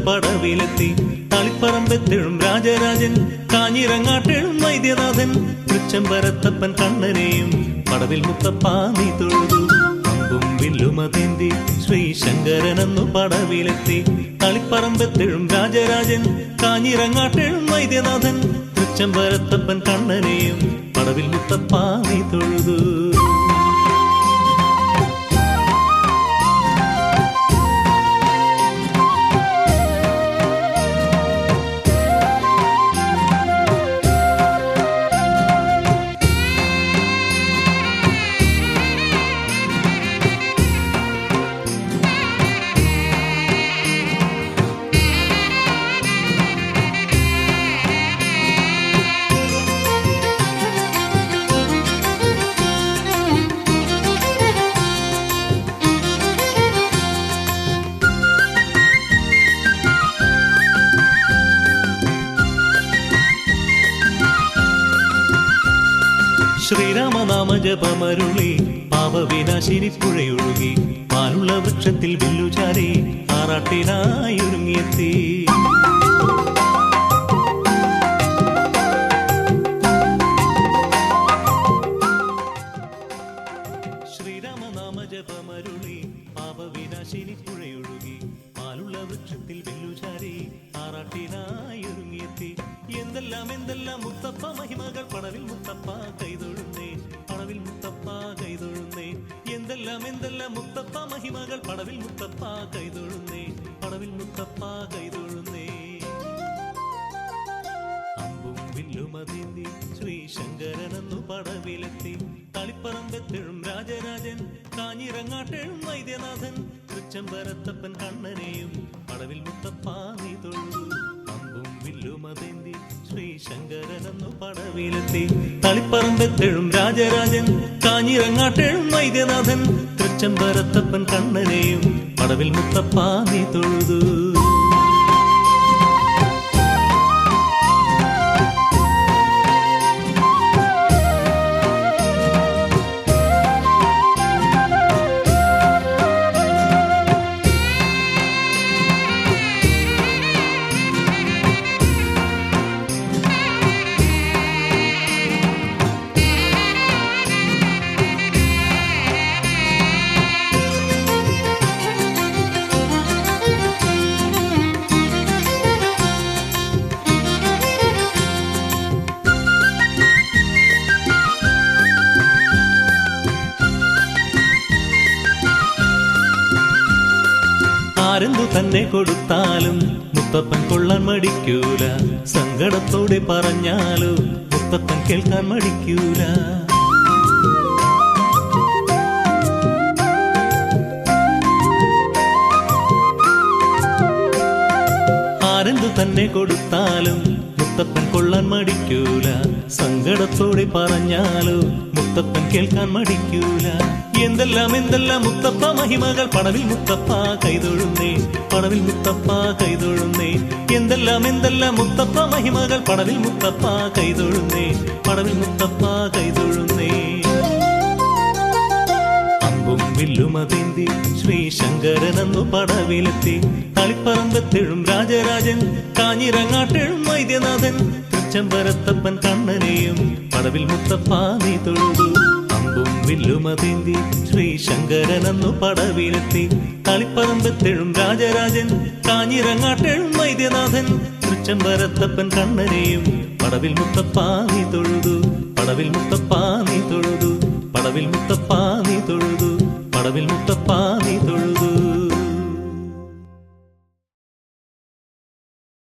പടവിലെത്തി. തളിപ്പറമ്പെത്തിഴും രാജരാജൻ, കാഞ്ഞിരങ്ങാട്ടെഴും വൈദ്യനാഥൻ, തൃച്ചംബരത്തപ്പൻ കണ്ണനെയും പടവിൽ മുത്തപ്പ നീ തൊഴുതു. അമ്പും വില്ലുമതേന്തി ശ്രീശങ്കരനെന്നു പടവിലെത്തി. തളിപ്പറമ്പെത്തിഴും രാജരാജൻ, കാഞ്ഞിരങ്ങാട്ടെഴും വൈദ്യനാഥൻ, തൃച്ചംബരത്തപ്പൻ കണ്ണനെയും പടവിൽ മുത്തപ്പ നീ തൊഴുതു. ശ്രീരാമനാമ ജപമരുളി പാപവിനാശിനി പുഴയൊഴുകി, പാലുള്ള വൃക്ഷത്തിൽ വില്ലുചാരി ആറാട്ടിനായി ഒരുങ്ങിയെത്തി. ശ്രീരാമനാമ ജപമരുളി പാപവിനാശിനി പുഴയൊഴുകി, പാലുള്ള വൃക്ഷത്തിൽ വില്ലുചാരി ആറാട്ടിനായി ഒരുങ്ങിയെത്തി. എന്തെല്ലാം എന്തെല്ലാം മുത്തപ്പ മഹിമകൾ പടവിൽ മുത്തപ്പ കൈതൊഴുന്നേ, പടവിൽ മുത്തപ്പ കൈതൊഴുന്നേ. എന്തെല്ലാം എന്തെല്ലാം മുത്തപ്പ മഹിമകൾ പടവിൽ മുത്തപ്പ കൈതൊഴുന്നേ, പടവിൽ മുത്തപ്പ കൈതൊഴുന്നേ. അമ്പും വില്ലുമതേന്തി ശ്രീശങ്കരനെന്നു പടവിലെത്തി. തളിപ്പറമ്പെത്തിഴും രാജരാജൻ, കാഞ്ഞിരങ്ങാട്ടെഴും വൈദ്യനാഥൻ, തൃച്ചംബരത്തപ്പൻ കണ്ണനെയും പടവിൽ മുത്തപ്പ നീ തൊഴുതു. അമ്പും വില്ലുമതേന്തി ശ്രീശങ്കരനെന്നു പടവിലെത്തി. തളിപ്പറമ്പെത്തിഴും രാജരാജൻ, കാഞ്ഞിരങ്ങാട്ടെഴും വൈദ്യനാഥൻ, തൃച്ചംബരത്തപ്പൻ കണ്ണനെയും പടവിൽ മുത്തപ്പ നീ തൊഴുതു. ആരെന്തു തന്നെ കൊടുത്താലും മുത്തപ്പൻ കൊള്ളാൻ മടിക്കൂല, സങ്കടത്തോടെ പറഞ്ഞാലോ മുത്തപ്പൻ കേൾക്കാൻ മടിക്കൂല. ആരെന്തു തന്നെ കൊടുത്താലും മുത്തപ്പൻ കൊള്ളാൻ മടിക്കൂല, സങ്കടത്തോടെ പറഞ്ഞാലോ മുത്തപ്പൻ കേൾക്കാൻ മടിക്കൂല. എന്തെല്ലാം എന്തെല്ലാം മുത്തപ്പ മഹിമകൾ പടവിൽ മുത്തപ്പ കൈതൊഴുന്നേ, പടവിൽ മുത്തപ്പ കൈതൊഴുന്നേ. എന്തെല്ലാം എന്തെല്ലാം മുത്തപ്പ മഹിമകൾ പടവിൽ മുത്തപ്പ കൈതൊഴുന്നേ, പടവിൽ മുത്തപ്പ കൈതൊഴുന്നേ. അമ്പും വില്ലുമതേന്തി ശ്രീശങ്കരനെന്നു പടവിലെത്തി. തളിപ്പറമ്പെത്തിഴും രാജരാജൻ, കാഞ്ഞിരങ്ങാട്ടെഴും വൈദ്യനാഥൻ, തൃച്ചംബരത്തപ്പൻ കണ്ണനെയും പടവിൽ മുത്തപ്പ നീ തൊഴുതു. അമ്പും വില്ലുമതേന്തി ശ്രീശങ്കരനെന്നു പടവിലെത്തി. തളിപ്പറമ്പെത്തിഴും രാജരാജൻ, കാഞ്ഞിരങ്ങാട്ടെഴും വൈദ്യനാഥൻ, തൃച്ചംബരത്തപ്പൻ കണ്ണനെയും പടവിൽ മുത്തപ്പ നീ തൊഴുതു. പടവിൽ മുത്തപ്പ നീ തൊഴുതു, പടവിൽ മുത്തപ്പ നീ തൊഴുതു, പടവിൽ മുത്തപ്പ നീ തൊഴുതു.